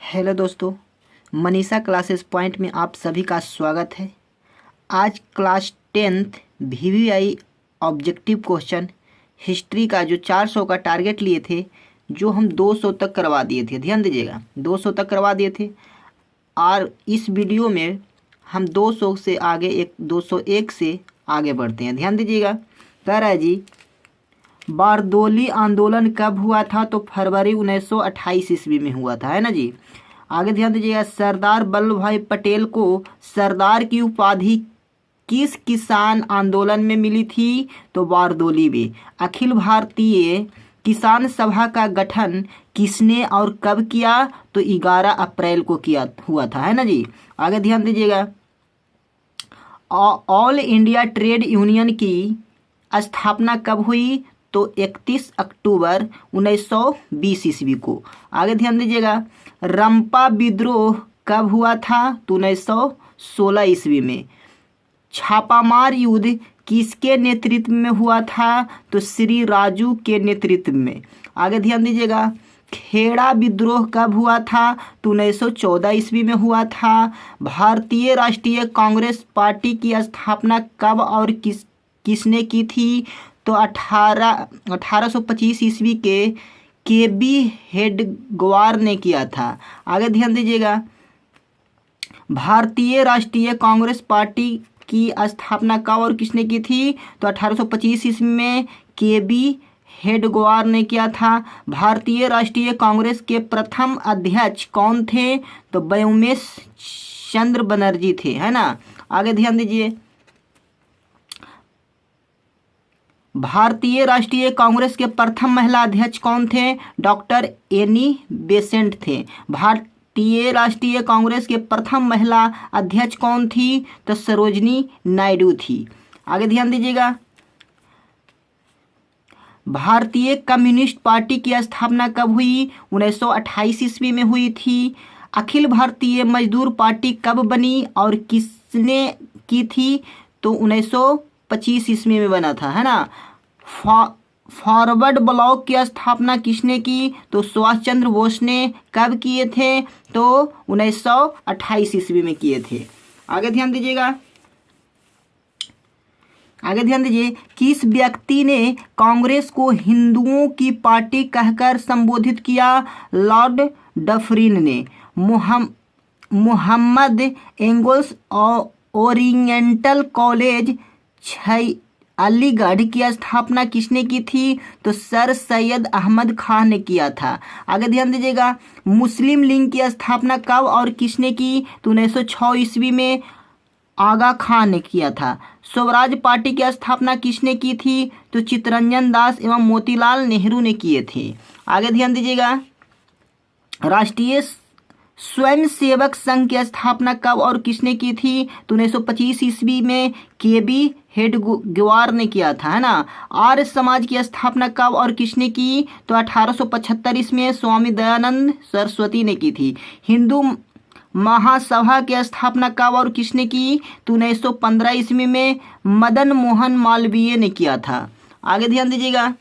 Hello दोस्तों, Manisha classes point में आप सभी का स्वागत है। आज class 10th VVI objective question history का जो 400 का टारगेट लिए थे, जो हम 200 तक करवा दिए थे। ध्यान दीजिएगा, 200 तक करवा दिए थे और इस वीडियो में हम 200 से आगे 201 से आगे बढ़ते हैं। ध्यान दीजिएगा। कह रहा है जी, बारदोली आंदोलन कब हुआ था? तो फरवरी 1928 ईस्वी में हुआ था, है ना जी। आगे ध्यान दीजिएगा, सरदार वल्लभ भाई पटेल को सरदार की उपाधि किस किसान आंदोलन में मिली थी? तो बारदोली में। अखिल भारतीय किसान सभा का गठन किसने और कब किया? तो 11 अप्रैल को किया हुआ था, है ना जी। आगे ध्यान दीजिएगा, ऑल इंडिया ट्रेड यूनियन की स्थापना कब हुई? तो 31 अक्टूबर 1920 ईस्वी को। आगे ध्यान दीजिएगा, रंपा विद्रोह कब हुआ था? तो 1916 ईस्वी में। छापामार युद्ध किसके नेतृत्व में हुआ था? तो श्री राजू के नेतृत्व में। आगे ध्यान दीजिएगा, खेड़ा विद्रोह कब हुआ था? तो 1914 ईस्वी में हुआ था। भारतीय राष्ट्रीय कांग्रेस पार्टी की स्थापना कब और किसने की थी? तो 1825 ईस्वी के बी हेडगेवार ने किया था। आगे ध्यान दीजिएगा, भारतीय राष्ट्रीय कांग्रेस पार्टी की स्थापना कब और किसने की थी? तो 1825 ईस्वी में के बी हेडगेवार ने किया था। भारतीय राष्ट्रीय कांग्रेस के प्रथम अध्यक्ष कौन थे? तो व्योमेश चंद्र बनर्जी थे, है ना। आगे ध्यान दीजिए, भारतीय राष्ट्रीय कांग्रेस के प्रथम महिला अध्यक्ष कौन थे? डॉक्टर एनी बेसेंट थे। भारतीय राष्ट्रीय कांग्रेस के प्रथम महिला अध्यक्ष कौन थी? तो सरोजनी नायडू थी। आगे ध्यान दीजिएगा, भारतीय कम्युनिस्ट पार्टी की स्थापना कब हुई? 1928 ईस्वी में हुई थी। अखिल भारतीय मजदूर पार्टी कब बनी और किसने की थी? तो 1925 ईस्वी में बना था, है ना। फॉरवर्ड ब्लॉक की स्थापना किसने की? तो सुभाष चंद्र बोस ने। कब किए थे? तो 1928 ईस्वी में किए थे। आगे ध्यान दीजिएगा, किस व्यक्ति ने कांग्रेस को हिंदुओं की पार्टी कहकर संबोधित किया? लॉर्ड डफरिन ने। Mohammad Anglo oriental college Aligarh की स्थापना किसने की थी? तो सर सैयद अहमद खान ने किया था। आगे ध्यान दीजिएगा, मुस्लिम लीग की स्थापना कब और किसने की? तो 1906 ईस्वी में आगा खान ने किया था। स्वराज पार्टी की स्थापना किसने की थी? तो चित्तरंजन दास एवं मोतीलाल नेहरू ने किए थे। आगे ध्यान दीजिएगा, राष्ट्रीय स्वयंसेवक संघ की स्थापना कब और किसने की थी? तो 1925 ईस्वी में के बी हेडगेवार ने किया था, है ना। आर्य समाज की स्थापना कब और किसने की? तो 1875 ईस्वी में स्वामी दयानंद सरस्वती ने की थी। हिंदू महासभा की स्थापना कब और किसने की? तो 1915 ईस्वी में मदन मोहन मालवीय ने किया था। आगे ध्यान दीजिएगा,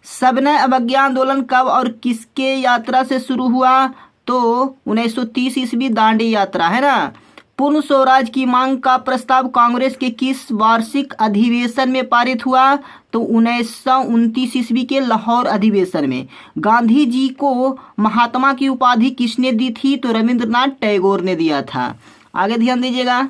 सविनय अवज्ञा आंदोलन कब और किसके यात्रा से शुरू हुआ? तो 1930 ईस्वी दांडी यात्रा, है ना। पूर्ण स्वराज की मांग का प्रस्ताव कांग्रेस के किस वार्षिक अधिवेशन में पारित हुआ? तो 1929 ईस्वी के लाहौर अधिवेशन में। गांधी जी को महात्मा की उपाधि किसने दी थी? तो रविंद्रनाथ टैगोर ने दिया था। आगे ध्यान दीजिएगा,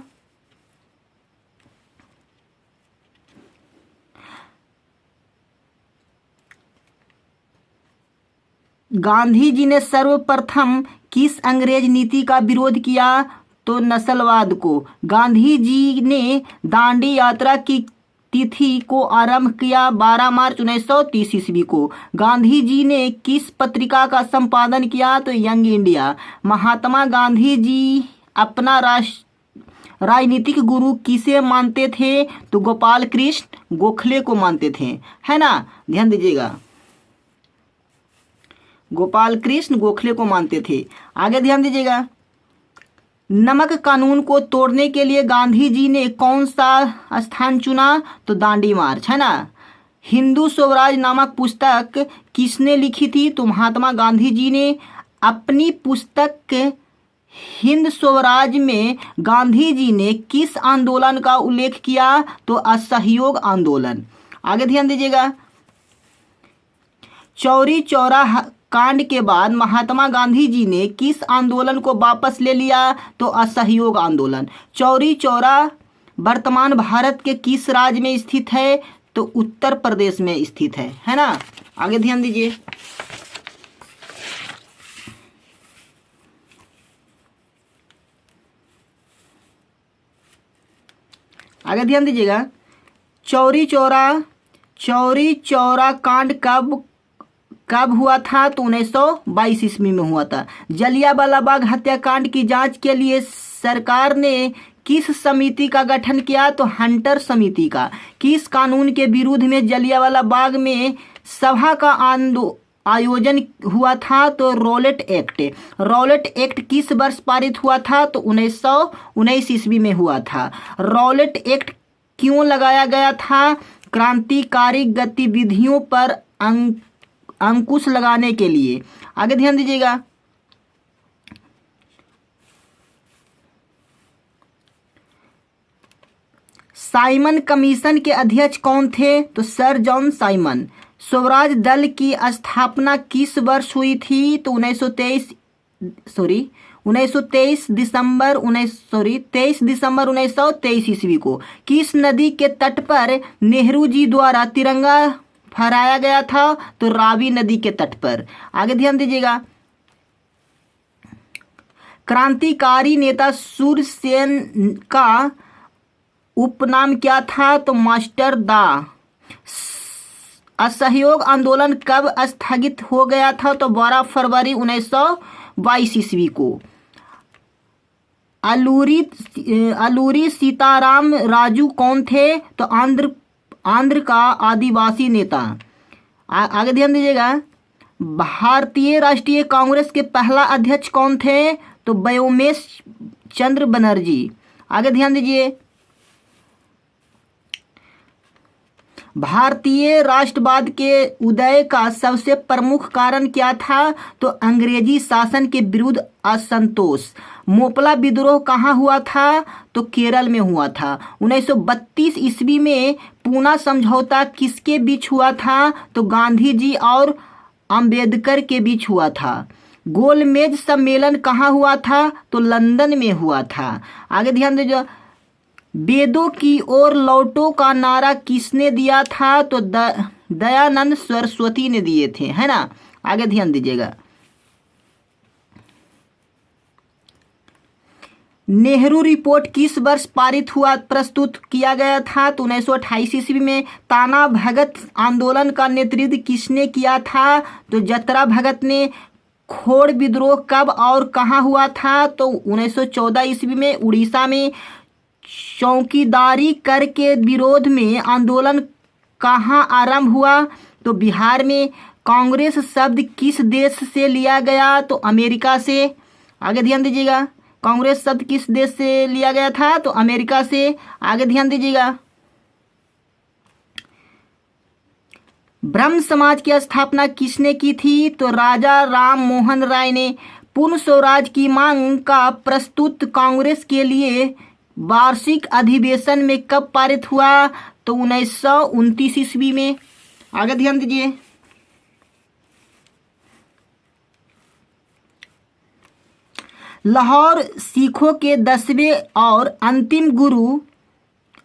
गांधी जी ने सर्वप्रथम किस अंग्रेज नीति का विरोध किया? तो नस्लवाद को। गांधी जी ने दांडी यात्रा की तिथि को आरंभ किया 12 मार्च 1930 ईस्वी को। गांधी जी ने किस पत्रिका का संपादन किया? तो यंग इंडिया। महात्मा गांधी जी अपना राजनीतिक गुरु किसे मानते थे? तो गोपाल कृष्ण गोखले को मानते थे, है ना। ध्यान दीजिएगा, गोपाल कृष्ण गोखले को मानते थे। आगे ध्यान दीजिएगा, नमक कानून को तोड़ने के लिए गांधी जी ने कौन सा स्थान चुना? तो दांडी मार्च, है ना। हिंदू स्वराज नामक पुस्तक किसने लिखी थी? तो महात्मा गांधी जी ने। अपनी पुस्तक हिंद स्वराज में गांधी जी ने किस आंदोलन का उल्लेख किया? तो असहयोग आंदोलन। आगे ध्यान दीजिएगा। चौरी चौरा कांड के बाद महात्मा गांधी जी ने किस आंदोलन को वापस ले लिया? तो असहयोग आंदोलन। चौरी चौरा वर्तमान भारत के किस राज्य में स्थित है? तो उत्तर प्रदेश में स्थित है ना। आगे ध्यान दीजिए। आगे ध्यान दीजिएगा। चौरी चौरा कांड कब हुआ था? तो 1922 ईस्वी में हुआ था। जलियांवाला बाग हत्याकांड की जांच के लिए सरकार ने किस समिति का गठन किया? तो हंटर समिति का। किस कानून के विरुद्ध में जलियांवाला बाग में सभा का आयोजन हुआ था? तो रॉलेट एक्ट। रॉलेट एक्ट किस वर्ष पारित हुआ था? तो 1919 ईस्वी में हुआ था। रॉलेट एक्ट क्यों लगाया गया था? क्रांतिकारी गतिविधियों पर अंकुश लगाने के लिए। आगे ध्यान दीजिएगा। साइमन कमीशन के अध्यक्ष कौन थे? तो सर जॉन साइमन। स्वराज दल की स्थापना किस वर्ष हुई थी? तो 23 दिसंबर 1923 ईस्वी को। किस नदी के तट पर नेहरू जी द्वारा तिरंगा फहराया गया था? तो रावी नदी के तट पर। आगे ध्यान दीजिएगा। क्रांतिकारी नेता सूर्यसेन का उपनाम क्या था? तो मास्टर दा। असहयोग आंदोलन कब स्थगित हो गया था? तो 12 फरवरी 1922 ईस्वी को। अलूरी सीताराम राजू कौन थे? तो आंध्र का आदिवासी नेता। आगे ध्यान दीजिएगा। भारतीय राष्ट्रीय कांग्रेस के पहला अध्यक्ष कौन थे? तो व्योमेश चंद्र बनर्जी। आगे ध्यान दीजिए। भारतीय राष्ट्रवाद के उदय का सबसे प्रमुख कारण क्या था? तो अंग्रेजी शासन के विरुद्ध असंतोष। मोपला विद्रोह कहाँ हुआ था? तो केरल में हुआ था। 1932 ईस्वी में पूना समझौता किसके बीच हुआ था? तो गांधी जी और अंबेडकर के बीच हुआ था। गोलमेज सम्मेलन कहाँ हुआ था? तो लंदन में हुआ था। आगे ध्यान दीजिए। वेदों की ओर लौटो का नारा किसने दिया था? तो दयानंद सरस्वती ने दिए थे, है ना। आगे ध्यान दीजिएगा। नेहरू रिपोर्ट किस वर्ष प्रस्तुत किया गया था? तो 1928 ईस्वी में। ताना भगत आंदोलन का नेतृत्व किसने किया था? तो जतरा भगत ने। खोड़ विद्रोह कब और कहाँ हुआ था? तो 1914 ईस्वी में उड़ीसा में। चौकीदारी कर के विरोध में आंदोलन कहाँ आरंभ हुआ? तो बिहार में। कांग्रेस शब्द किस देश से लिया गया? तो अमेरिका से। आगे ध्यान दीजिएगा। कांग्रेस शब्द किस देश से लिया गया था? तो अमेरिका से। आगे ध्यान दीजिएगा। ब्रह्म समाज की स्थापना किसने की थी? तो राजा राम मोहन राय ने। पूर्ण स्वराज की मांग का प्रस्तुत कांग्रेस के लिए वार्षिक अधिवेशन में कब पारित हुआ? तो 1929 ईस्वी में। आगे ध्यान दीजिए। लाहौर सिखों के 10वें और अंतिम गुरु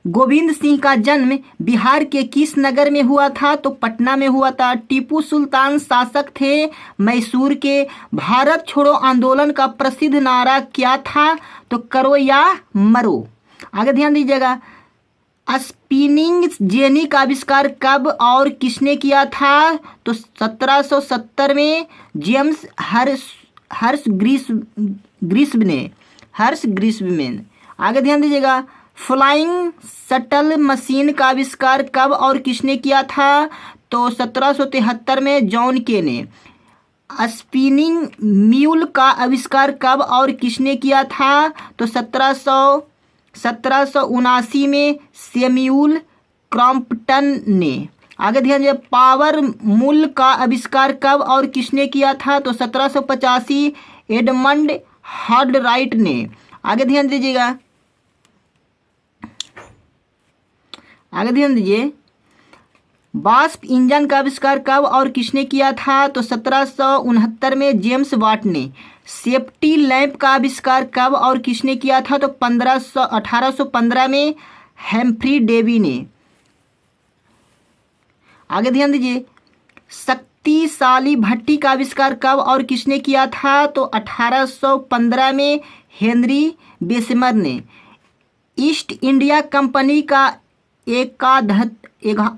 गोविंद सिंह का जन्म बिहार के किस नगर में हुआ था? तो पटना में हुआ था। टीपू सुल्तान शासक थे मैसूर के। भारत छोड़ो आंदोलन का प्रसिद्ध नारा क्या था? तो करो या मरो। आगे ध्यान दीजिएगा। स्पिनिंग जेनी का आविष्कार कब और किसने किया था? तो 1770 में जेम्स हर्ष ग्रिस्ब। आगे ध्यान दीजिएगा। फ्लाइंग शटल मशीन का आविष्कार कब और किसने किया था? तो 1773 में जॉन के ने। स्पिनिंग म्यूल का आविष्कार कब और किसने किया था? तो 1779 में सैमुअल क्रॉम्पटन ने। आगे ध्यान दीजिए, पावर मूल का आविष्कार कब और किसने किया था? तो 1785 एडमंड हॉड राइट ने। आगे ध्यान दीजिएगा, आगे ध्यान दीजिए, वाष्प इंजन का आविष्कार कब और किसने किया था? तो 1769 में जेम्स वाट ने। सेफ्टी लैंप का आविष्कार कब और किसने किया था? तो 1815 में हेम्फ्री डेवी ने। आगे ध्यान दीजिए, शक्तिशाली भट्टी का आविष्कार कब और किसने किया था? तो 1815 में हेनरी बेसमर ने। ईस्ट इंडिया कंपनी का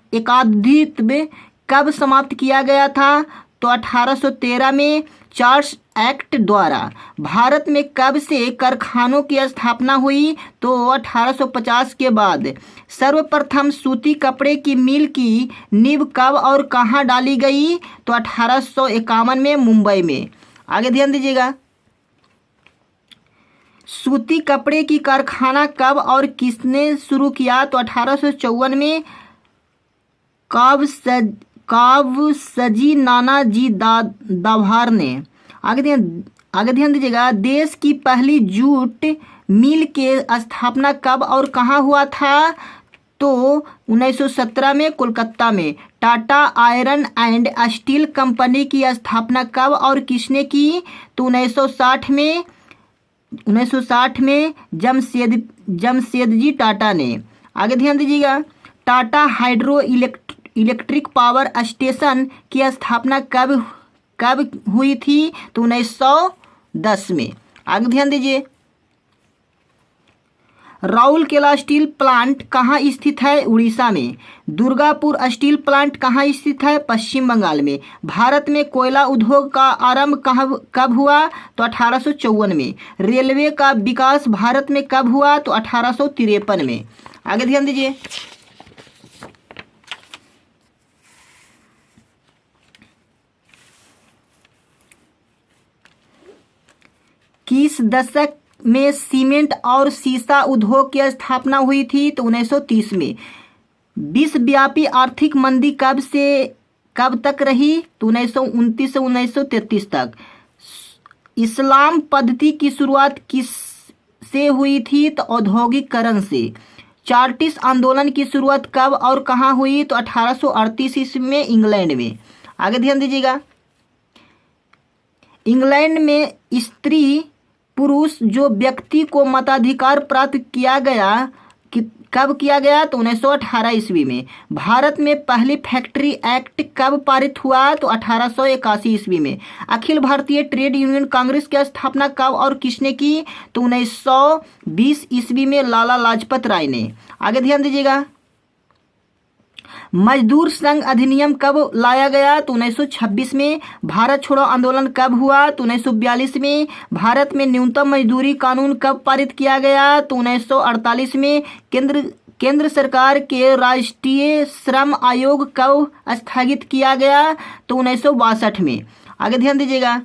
एकाधिपत्य कब समाप्त किया गया था? तो 1813 में चार्ल्स एक्ट द्वारा। भारत में कब से कारखानों की स्थापना हुई? तो 1850 के बाद। सर्वप्रथम सूती कपड़े की मिल की नींव कब और कहाँ डाली गई? तो 1851 में मुंबई में। आगे ध्यान दीजिएगा, सूती कपड़े की कारखाना कब और किसने शुरू किया? तो 1854 में कावसजी नानाजी दाभार ने। आगे ध्यान दीजिएगा, देश की पहली जूट मिल के स्थापना कब और कहाँ हुआ था? तो 1917 में कोलकाता में। Tata iron and steel company की स्थापना कब और किसने की? तो 1960 में जमशेदजी टाटा ने। आगे ध्यान दीजिएगा, Tata hydro electric power station की स्थापना कब हुई थी? तो 1910 में। आगे ध्यान दीजिए, राउरकेला स्टील प्लांट कहाँ स्थित है? उड़ीसा में। दुर्गापुर स्टील प्लांट कहाँ स्थित है? पश्चिम बंगाल में। भारत में कोयला उद्योग का आरंभ कब हुआ? तो 1854 में। रेलवे का विकास भारत में कब हुआ? तो 1853 में। आगे ध्यान दीजिए, किस दशक में सीमेंट और सीसा उद्योग की स्थापना हुई थी? तो 1930 में। विश्वव्यापी आर्थिक मंदी कब तक रही? तो 1929 से 1933 तक। इस्लाम पद्धति की शुरुआत किस से हुई थी? तो औद्योगिकरण से। चार्टिस्ट आंदोलन की शुरुआत कब और कहाँ हुई? तो 1838 ईस्वी में इंग्लैंड में। आगे ध्यान दीजिएगा, इंग्लैंड में स्त्री पुरुष जो व्यक्ति को मताधिकार प्राप्त किया गया कब किया गया? तो 1918 ईस्वी में। भारत में पहली फैक्ट्री एक्ट कब पारित हुआ? तो 1881 ईस्वी में। अखिल भारतीय ट्रेड यूनियन कांग्रेस की स्थापना कब और किसने की? तो 1920 ईस्वी में लाला लाजपत राय ने। आगे ध्यान दीजिएगा, मजदूर संघ अधिनियम कब लाया गया? तो 1926 में। भारत छोड़ो आंदोलन कब हुआ? तो 1942 में। भारत में न्यूनतम मजदूरी कानून कब पारित किया गया? तो 1948 में। केंद्र सरकार के राष्ट्रीय श्रम आयोग कब स्थगित किया गया? तो 1962 में। आगे ध्यान दीजिएगा,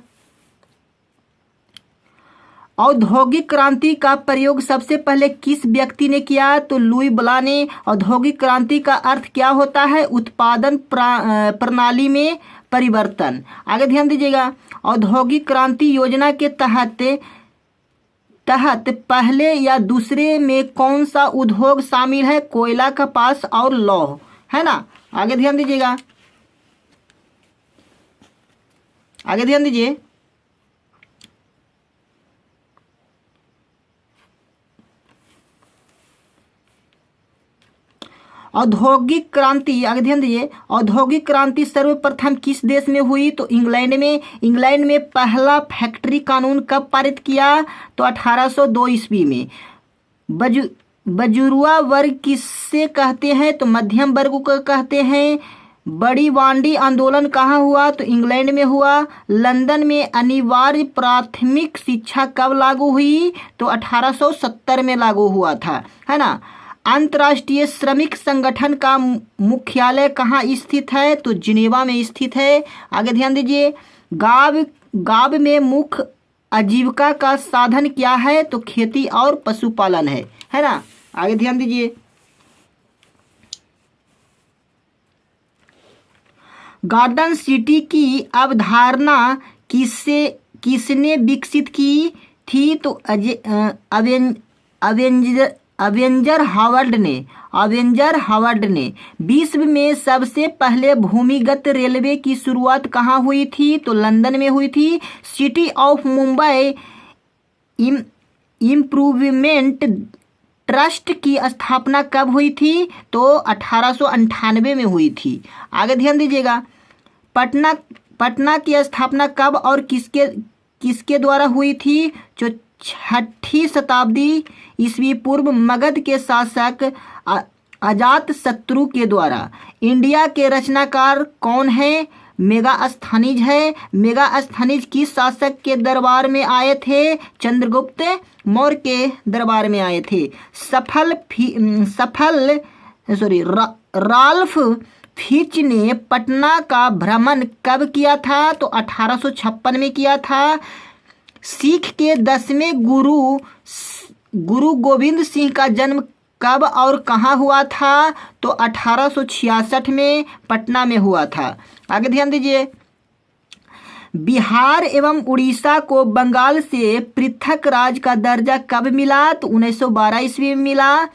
औद्योगिक क्रांति का प्रयोग सबसे पहले किस व्यक्ति ने किया? तो लुई ब्ला ने। औद्योगिक क्रांति का अर्थ क्या होता है? उत्पादन प्रणाली में परिवर्तन। आगे ध्यान दीजिएगा, औद्योगिक क्रांति योजना के तहत पहले या दूसरे में कौन सा उद्योग शामिल है? कोयला, कपास और लौह, है ना। आगे ध्यान दीजिएगा, आगे ध्यान दीजिए, औद्योगिक क्रांति। आगे ध्यान दीजिए, औद्योगिक क्रांति सर्वप्रथम किस देश में हुई? तो इंग्लैंड में। इंग्लैंड में पहला फैक्ट्री कानून कब पारित किया? तो 1802 ईस्वी में। बजुरुआ वर्ग किससे कहते हैं? तो मध्यम वर्ग को कहते हैं। बड़ी वांडी आंदोलन कहाँ हुआ? तो इंग्लैंड में हुआ। लंदन में अनिवार्य प्राथमिक शिक्षा कब लागू हुई? तो 1870 में लागू हुआ था, है ना। अंतर्राष्ट्रीय श्रमिक संगठन का मुख्यालय कहाँ स्थित है? तो जिनेवा में स्थित है। आगे ध्यान दीजिए, गाँव में मुख्य आजीविका का साधन क्या है? तो खेती और पशुपालन है ना। आगे ध्यान दीजिए, गार्डन सिटी की अवधारणा किसने विकसित की थी? तो अवेंजर हावर्ड ने। विश्व में सबसे पहले भूमिगत रेलवे की शुरुआत कहाँ हुई थी? तो लंदन में हुई थी। City of Mumbai improvement trust की स्थापना कब हुई थी? तो 1898 में हुई थी। आगे ध्यान दीजिएगा, पटना की स्थापना कब और किसके द्वारा हुई थी? जो 6ठी शताब्दी ईस्वी पूर्व मगध के शासक अजात शत्रु के द्वारा। इंडिया के रचनाकार कौन है? मेगास्थनीज है। मेगास्थनीज किस शासक के दरबार में आए थे? चंद्रगुप्त मौर्य के दरबार में आए थे। राल्फ फिच ने पटना का भ्रमण कब किया था? तो 1856 में किया था। सिख के 10वें गुरु गोविंद सिंह का जन्म कब और कहाँ हुआ था? तो 1866 में पटना में हुआ था। आगे ध्यान दीजिए, बिहार एवं उड़ीसा को बंगाल से पृथक राज्य का दर्जा कब मिला? तो 1912 ईस्वी में मिला।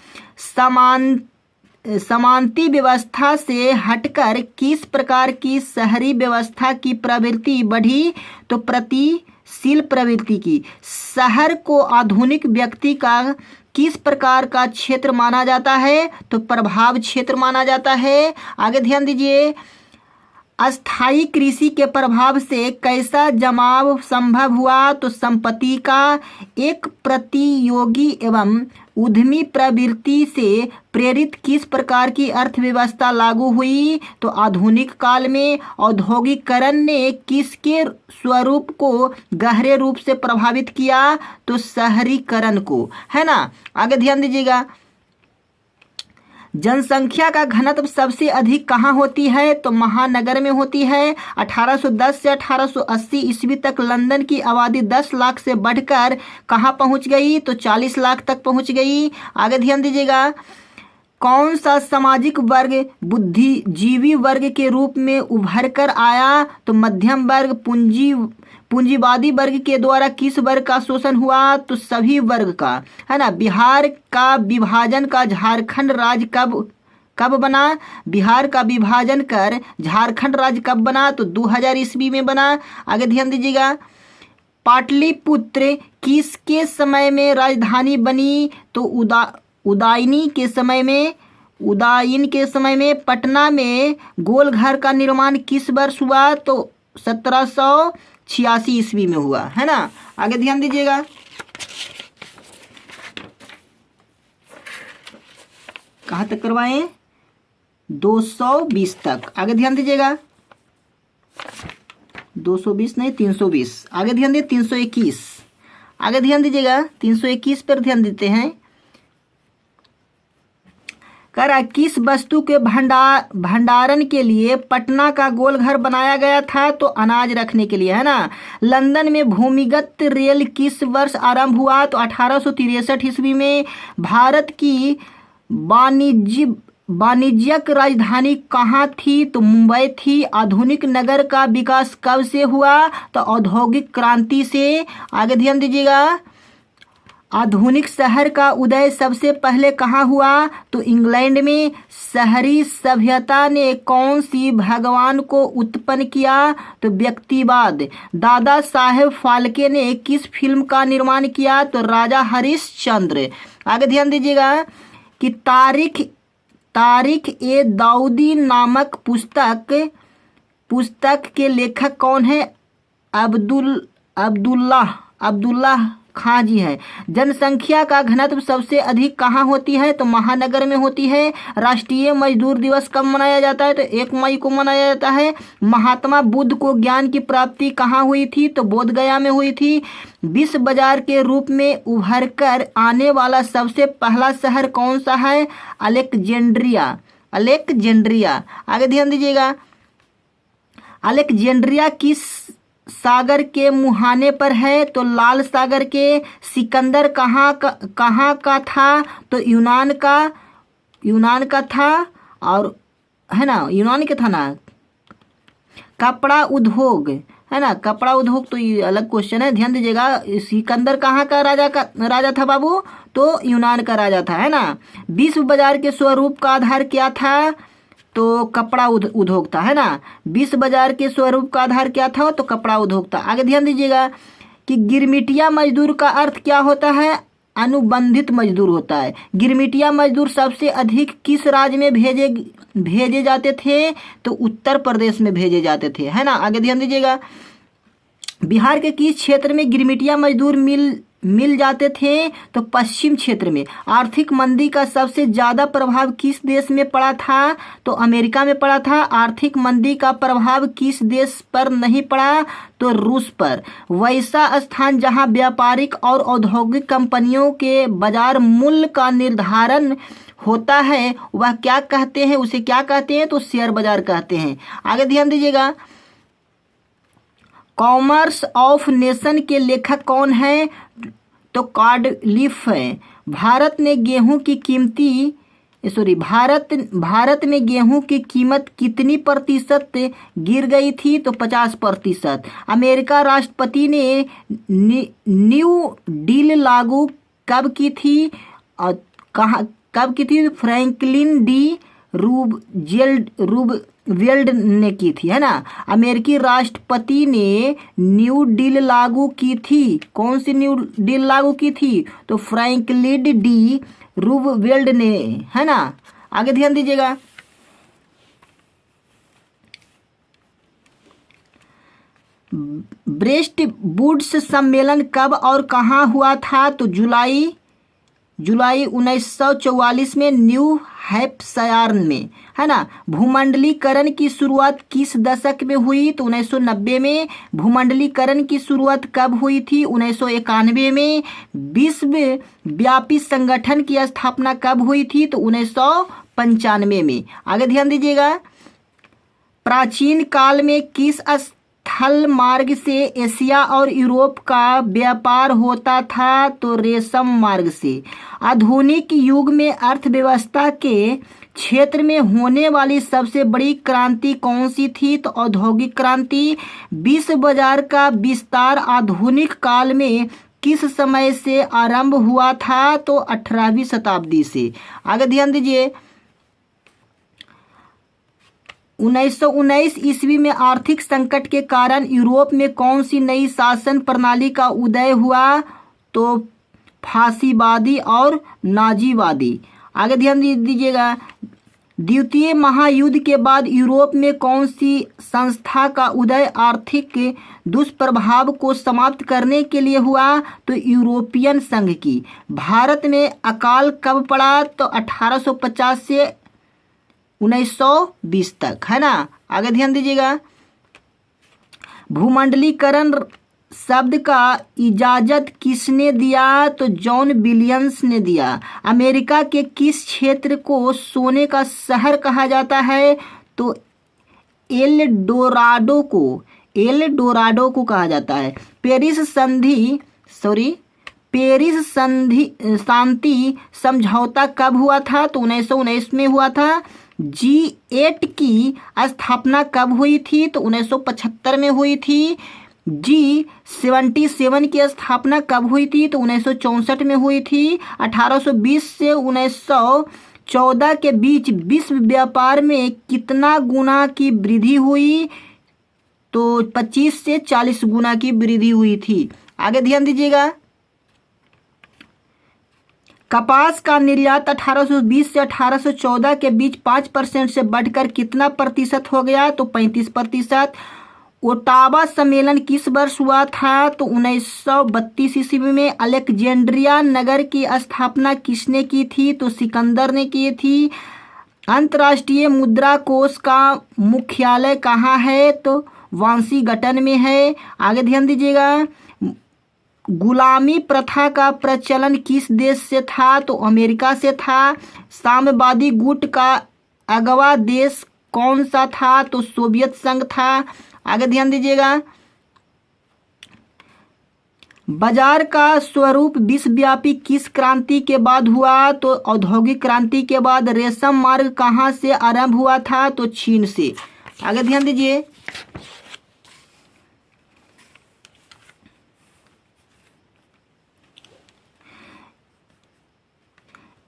समानती व्यवस्था से हटकर किस प्रकार की शहरी व्यवस्था की प्रवृत्ति बढ़ी? तो प्रगतिशील प्रवृत्ति की। शहर को आधुनिक व्यक्ति का किस प्रकार का क्षेत्र माना जाता है? तो प्रभाव क्षेत्र माना जाता है। आगे ध्यान दीजिए, अस्थायी कृषि के प्रभाव से कैसा जमाव संभव हुआ? तो संपत्ति का। एक प्रतियोगी एवं उद्यमी प्रवृत्ति से प्रेरित किस प्रकार की अर्थव्यवस्था लागू हुई? तो आधुनिक काल में औद्योगिकरण ने किसके स्वरूप को गहरे रूप से प्रभावित किया? तो शहरीकरण को, है ना। आगे ध्यान दीजिएगा, जनसंख्या का घनत्व सबसे अधिक कहाँ होती है? तो महानगर में होती है। 1810 से 1880 ईस्वी तक लंदन की आबादी 10 लाख से बढ़कर कहाँ पहुँच गई? तो 40 लाख तक पहुँच गई। आगे ध्यान दीजिएगा, कौन सा सामाजिक वर्ग बुद्धिजीवी वर्ग के रूप में उभर कर आया? तो मध्यम वर्ग। पूंजीवादी वर्ग के द्वारा किस वर्ग का शोषण हुआ? तो सभी वर्ग का, है ना। बिहार का विभाजन का झारखंड राज्य कब बना? बिहार का विभाजन कर झारखंड राज्य कब बना? तो 2000 ईस्वी में बना। आगे ध्यान दीजिएगा, पाटलिपुत्र किसके समय में राजधानी बनी? तो उदयन के समय में। पटना में गोल घर का निर्माण किस वर्ष हुआ? तो 1786 ईस्वी में हुआ, है ना। आगे ध्यान दीजिएगा, कहाँ तक करवाएं? 220 तक। आगे ध्यान दीजिएगा, 220 नहीं, 320। आगे ध्यान दिए, 321। आगे ध्यान दीजिएगा, 321 पर ध्यान देते हैं। कह रहा किस वस्तु के भंडारण के लिए पटना का गोल घर बनाया गया था? तो अनाज रखने के लिए, है ना। लंदन में भूमिगत रेल किस वर्ष आरंभ हुआ? तो 1863 ईस्वी में। भारत की वाणिज्यिक राजधानी कहाँ थी? तो मुंबई थी। आधुनिक नगर का विकास कब से हुआ? तो औद्योगिक क्रांति से। आगे ध्यान दीजिएगा, आधुनिक शहर का उदय सबसे पहले कहाँ हुआ? तो इंग्लैंड में। शहरी सभ्यता ने कौन सी भगवान को उत्पन्न किया? तो व्यक्तिवाद। दादा साहेब फाल्के ने किस फिल्म का निर्माण किया? तो राजा हरिश्चंद्र। आगे ध्यान दीजिएगा कि तारिक ए दाऊदी नामक पुस्तक के लेखक कौन है? अब्दुल्लाह खां जी है। जनसंख्या का घनत्व सबसे अधिक कहाँ होती है? तो महानगर में होती है। राष्ट्रीय मजदूर दिवस कब मनाया जाता है? तो 1 मई को मनाया जाता है। महात्मा बुद्ध को ज्ञान की प्राप्ति कहाँ हुई थी? तो बोध गया में हुई थी। विश्व बाजार के रूप में उभर कर आने वाला सबसे पहला शहर कौन सा है? अलेक्जेंड्रिया। आगे ध्यान दीजिएगा, अलेक्जेंड्रिया किस सागर के मुहाने पर है? तो लाल सागर के। सिकंदर कहाँ का था? तो यूनान का था, और है ना, यूनान का था ना। कपड़ा उद्योग, है ना, कपड़ा उद्योग तो ये अलग क्वेश्चन है, ध्यान दीजिएगा। सिकंदर कहाँ का राजा था बाबू? तो यूनान का राजा था, है ना। विश्व बाजार के स्वरूप का आधार क्या था? तो कपड़ा उद्योग था, है ना। विश्व बाजार के स्वरूप का आधार क्या था? तो कपड़ा उद्योग था। आगे ध्यान दीजिएगा कि गिरमिटिया मजदूर का अर्थ क्या होता है? अनुबंधित मजदूर होता है। गिरमिटिया मजदूर सबसे अधिक किस राज्य में भेजे जाते थे? तो उत्तर प्रदेश में भेजे जाते थे, है ना। आगे ध्यान दीजिएगा, बिहार के किस क्षेत्र में गिरमिटिया मजदूर मिल जाते थे? तो पश्चिम क्षेत्र में। आर्थिक मंदी का सबसे ज़्यादा प्रभाव किस देश में पड़ा था? तो अमेरिका में पड़ा था। आर्थिक मंदी का प्रभाव किस देश पर नहीं पड़ा? तो रूस पर। वैसा स्थान जहां व्यापारिक और औद्योगिक कंपनियों के बाजार मूल्य का निर्धारण होता है वह क्या कहते हैं? उसे क्या कहते हैं? तो शेयर बाजार कहते हैं। आगे ध्यान दीजिएगा, कॉमर्स ऑफ नेशन के लेखक कौन है? तो कार्डलिफ है। भारत में गेहूं की कीमत कितनी प्रतिशत गिर गई थी? तो 50%। अमेरिका राष्ट्रपति ने न्यू डील लागू कब की थी? और कब की थी? फ्रैंकलिन डी रूजवेल्ट ने की थी, है ना। अमेरिकी राष्ट्रपति ने न्यू डील लागू की थी। कौन सी न्यू डील लागू की थी? तो फ्रैंकलिन डी रूजवेल्ट ने, है ना। आगे ध्यान दीजिएगा, ब्रेस्ट वुड्स सम्मेलन कब और कहाँ हुआ था? तो जुलाई 1944 में न्यू हैम्पशायर में, है ना। भूमंडलीकरण की शुरुआत किस दशक में हुई? तो 1990 में। भूमंडलीकरण की शुरुआत कब हुई थी? 1991 में। विश्व व्यापी संगठन की स्थापना कब हुई थी? तो 1995 में। आगे ध्यान दीजिएगा, प्राचीन काल में किस स्थल मार्ग से एशिया और यूरोप का व्यापार होता था? तो रेशम मार्ग से। आधुनिक युग में अर्थव्यवस्था के क्षेत्र में होने वाली सबसे बड़ी क्रांति कौन सी थी? तो औद्योगिक क्रांति। विश्व बाजार का विस्तार आधुनिक काल में किस समय से आरंभ हुआ था? तो 18वीं शताब्दी से। आगे ध्यान दीजिए, 1919 ईस्वी में आर्थिक संकट के कारण यूरोप में कौन सी नई शासन प्रणाली का उदय हुआ? तो फासीवादी और नाजीवादी। आगे ध्यान दीजिएगा, द्वितीय महायुद्ध के बाद यूरोप में कौन सी संस्था का उदय आर्थिक दुष्प्रभाव को समाप्त करने के लिए हुआ? तो यूरोपियन संघ की। भारत में अकाल कब पड़ा? तो 1850 से 1920 तक, है ना। आगे ध्यान दीजिएगा, भूमंडलीकरण शब्द का इजाजत किसने दिया? तो जॉन विलियम्स ने दिया। अमेरिका के किस क्षेत्र को सोने का शहर कहा जाता है? तो एल डोराडो को कहा जाता है। पेरिस शांति समझौता कब हुआ था? तो 1919 में हुआ था। G8 की स्थापना कब हुई थी? तो 1975 में हुई थी। G77 की स्थापना कब हुई थी? तो 1964 में हुई थी। 1820 से 1914 के बीच विश्व व्यापार में कितना गुना की वृद्धि हुई? तो 25 से 40 गुना की वृद्धि हुई थी। आगे ध्यान दीजिएगा, कपास का निर्यात 1820 से 1814 के बीच 5% से बढ़कर कितना प्रतिशत हो गया? तो 35%। ओटावा सम्मेलन किस वर्ष हुआ था? तो 1932 ईस्वी में। अलेक्जेंड्रिया नगर की स्थापना किसने की थी? तो सिकंदर ने की थी। अंतर्राष्ट्रीय मुद्रा कोष का मुख्यालय कहाँ है? तो वाशिंगटन में है। आगे ध्यान दीजिएगा, गुलामी प्रथा का प्रचलन किस देश से था? तो अमेरिका से था। साम्यवादी गुट का अगवा देश कौन सा था? तो सोवियत संघ था। आगे ध्यान दीजिएगा, बाजार का स्वरूप विश्वव्यापी किस क्रांति के बाद हुआ? तो औद्योगिक क्रांति के बाद। रेशम मार्ग कहाँ से आरंभ हुआ था? तो चीन से। आगे ध्यान दीजिए,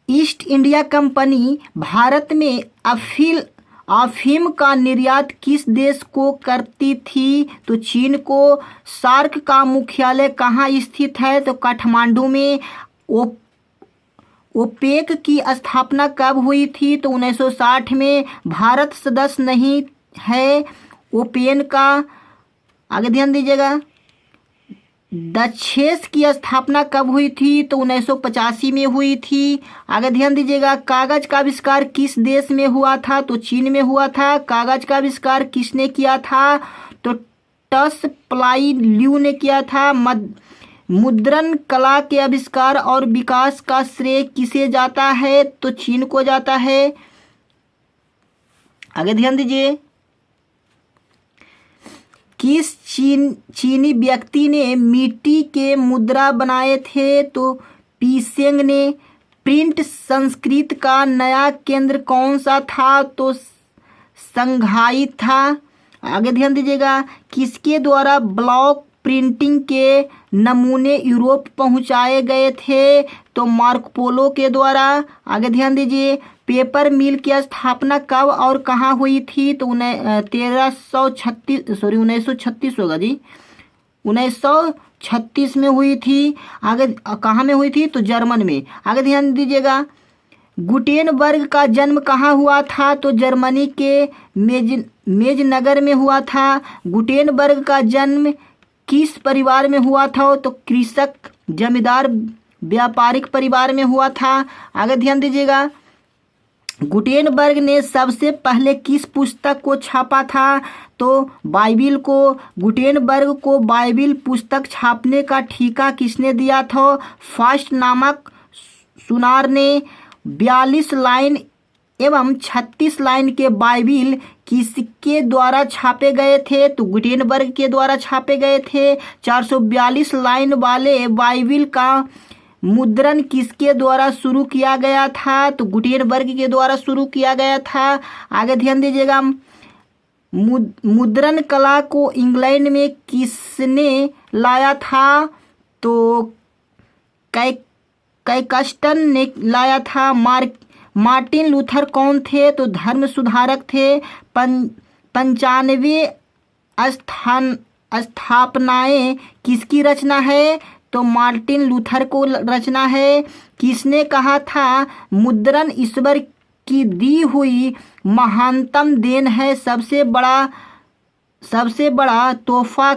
ईस्ट इंडिया कंपनी भारत में अफीम का निर्यात किस देश को करती थी? तो चीन को। सार्क का मुख्यालय कहाँ स्थित है? तो काठमांडू में। ओपेक की स्थापना कब हुई थी? तो 1960 में। भारत सदस्य नहीं है ओपेन का। आगे ध्यान दीजिएगा। डचेस की स्थापना कब हुई थी? तो 1985 में हुई थी। आगे ध्यान दीजिएगा। कागज का आविष्कार किस देश में हुआ था? तो चीन में हुआ था। कागज का आविष्कार किसने किया था? तो टस प्लाई ल्यू ने किया था। मुद्रण कला के आविष्कार और विकास का श्रेय किसे जाता है? तो चीन को जाता है। आगे ध्यान दीजिए। किस चीनी व्यक्ति ने मिट्टी के मुद्रा बनाए थे? तो पीसेंग ने। प्रिंट संस्कृत का नया केंद्र कौन सा था? तो संघाई था। आगे ध्यान दीजिएगा। किसके द्वारा ब्लॉक प्रिंटिंग के नमूने यूरोप पहुंचाए गए थे? तो मार्को के द्वारा। आगे ध्यान दीजिए। पेपर मिल की स्थापना कब और कहाँ हुई थी? तो 1936 होगा जी। 1936 में हुई थी। आगे कहाँ में हुई थी? तो जर्मन में। आगे ध्यान दीजिएगा। गुटेनबर्ग का जन्म कहाँ हुआ था? तो जर्मनी के मेजनगर में हुआ था। गुटेनबर्ग का जन्म किस परिवार में हुआ था? तो कृषक जमींदार व्यापारिक परिवार में हुआ था। आगे ध्यान दीजिएगा। गुटेनबर्ग ने सबसे पहले किस पुस्तक को छापा था? तो बाइबिल को। गुटेनबर्ग को बाइबिल पुस्तक छापने का ठेका किसने दिया था? फास्ट नामक सुनार ने। 42 लाइन एवं 36 लाइन के बाइबिल किसके द्वारा छापे गए थे? तो गुटेनबर्ग के द्वारा छापे गए थे। 442 लाइन वाले बाइबिल का मुद्रण किसके द्वारा शुरू किया गया था? तो गुटेनबर्ग के द्वारा शुरू किया गया था। आगे ध्यान दीजिएगा। मुद्रण कला को इंग्लैंड में किसने लाया था? तो कैक्सटन ने लाया था। मार्टिन लूथर कौन थे? तो धर्म सुधारक थे। 95 स्थापनाएं किसकी रचना है? तो मार्टिन लूथर को रचना है। किसने कहा था मुद्रण ईश्वर की दी हुई महानतम देन है, सबसे बड़ा तोहफा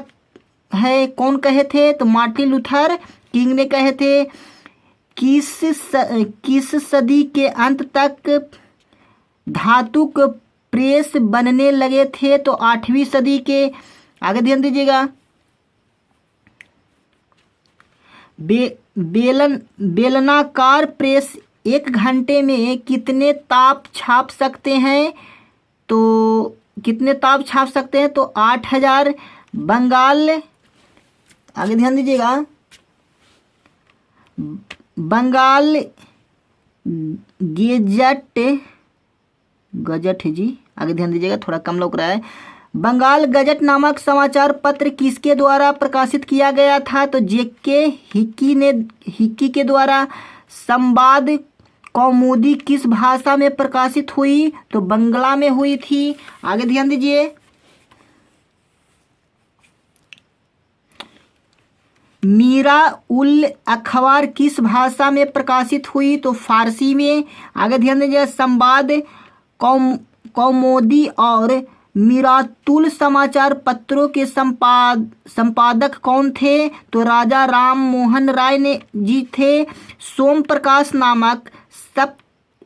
है? कौन कहे थे? तो मार्टिन लूथर किंग ने कहे थे। किस सदी के अंत तक धातुक प्रेस बनने लगे थे? तो 8वीं सदी के। आगे ध्यान दीजिएगा। बेलनाकार प्रेस 1 घंटे में कितने ताप छाप सकते हैं? तो कितने ताप छाप सकते हैं? तो 8000। बंगाल। आगे ध्यान दीजिएगा। बंगाल गजट है जी। आगे ध्यान दीजिएगा, थोड़ा कम लग रहा है। बंगाल गजट नामक समाचार पत्र किसके द्वारा प्रकाशित किया गया था? तो जेके हिक्की के द्वारा। संवाद कौमुदी किस भाषा में प्रकाशित हुई? तो बंगला में हुई थी। आगे ध्यान दीजिए। मीरा उल अखबार किस भाषा में प्रकाशित हुई? तो फारसी में। आगे ध्यान दीजिए। संवाद कौमुदी और मीरातुल समाचार पत्रों के संपादक कौन थे? तो राजा राम मोहन राय ने जी थे। सोम प्रकाश नामक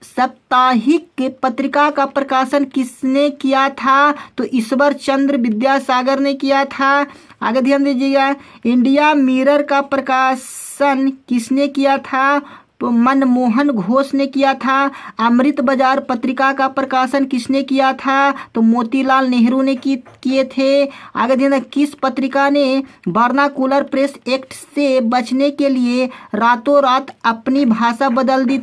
साप्ताहिक पत्रिका का प्रकाशन किसने किया था? तो ईश्वर चंद्र विद्यासागर ने किया था। आगे ध्यान दीजिएगा। इंडिया मिरर का प्रकाशन किसने किया था? तो मनमोहन घोष ने किया था। अमृत बाजार पत्रिका का प्रकाशन किसने किया था? तो मोतीलाल नेहरू ने किए थे। आगे ध्यान। किस पत्रिका ने वर्नाकुलर प्रेस एक्ट से बचने के लिए रातों रात अपनी भाषा बदल दी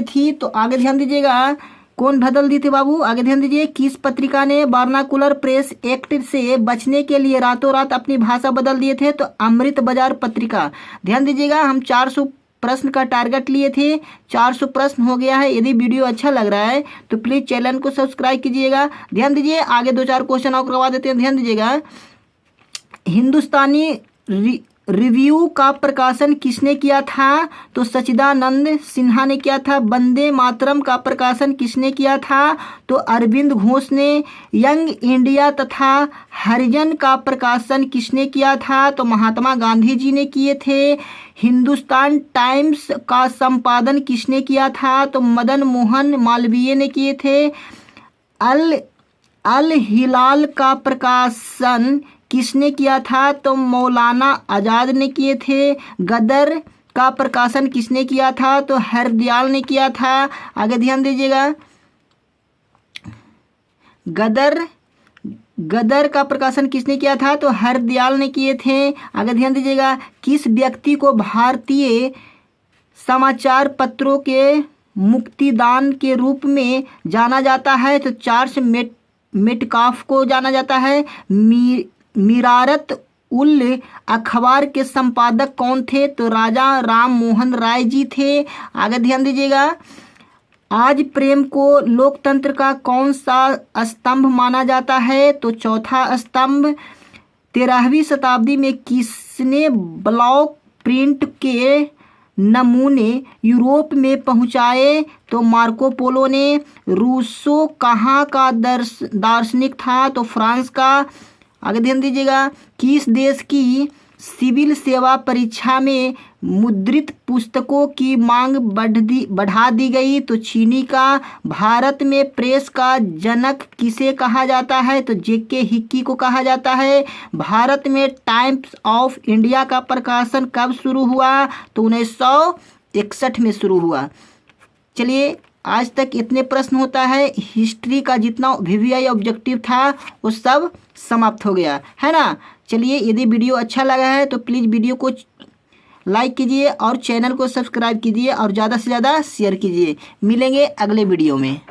थी? तो आगे ध्यान दीजिएगा। कौन बदल दी थी बाबू? आगे ध्यान दीजिए। किस पत्रिका ने वर्नाकुलर प्रेस एक्ट से बचने के लिए रातों रात अपनी भाषा बदल दिए थे? तो अमृत बाजार पत्रिका। ध्यान दीजिएगा, हम 400 प्रश्न का टारगेट लिए थे, 400 प्रश्न हो गया है। यदि वीडियो अच्छा लग रहा है तो प्लीज़ चैनल को सब्सक्राइब कीजिएगा। ध्यान दीजिए, आगे 2-4 क्वेश्चन और करवा देते हैं। ध्यान दीजिएगा, हिंदुस्तानी रिव्यू का प्रकाशन किसने किया था? तो सच्चिदानंद सिन्हा ने किया था। वंदे मातरम का प्रकाशन किसने किया था? तो अरविंद घोष ने। यंग इंडिया तथा हरिजन का प्रकाशन किसने किया था? तो महात्मा गांधी जी ने किए थे। हिंदुस्तान टाइम्स का संपादन किसने किया था? तो मदन मोहन मालवीय ने किए थे। अल हिलाल का प्रकाशन किसने किया था? तो मौलाना आज़ाद ने किए थे। गदर का प्रकाशन किसने किया था? तो हरदयाल ने किया था। आगे ध्यान दीजिएगा, गदर का प्रकाशन किसने किया था? तो हरदयाल ने किए थे। आगे ध्यान दीजिएगा, किस व्यक्ति को भारतीय समाचार पत्रों के मुक्तिदान के रूप में जाना जाता है? तो चार्ल्स मेटकाफ को जाना जाता है। मिरारत उल अखबार के संपादक कौन थे? तो राजा राम मोहन राय जी थे। आगे ध्यान दीजिएगा, आज प्रेम को लोकतंत्र का कौन सा स्तंभ माना जाता है? तो चौथा स्तंभ। 13वीं शताब्दी में किसने ब्लॉक प्रिंट के नमूने यूरोप में पहुंचाए? तो मार्को पोलो ने। रूसो कहाँ का दार्शनिक था? तो फ्रांस का। आगे ध्यान दीजिएगा, किस देश की सिविल सेवा परीक्षा में मुद्रित पुस्तकों की मांग बढ़ा दी गई? तो चीनी का। भारत में प्रेस का जनक किसे कहा जाता है? तो जेके हिक्की को कहा जाता है। भारत में टाइम्स ऑफ इंडिया का प्रकाशन कब शुरू हुआ? तो 1961 में शुरू हुआ। चलिए, आज तक इतने प्रश्न होता है। हिस्ट्री का जितना VVI ऑब्जेक्टिव था वो सब समाप्त हो गया है ना। चलिए, यदि वीडियो अच्छा लगा है तो प्लीज़ वीडियो को लाइक कीजिए और चैनल को सब्सक्राइब कीजिए और ज़्यादा से ज़्यादा शेयर कीजिए। मिलेंगे अगले वीडियो में।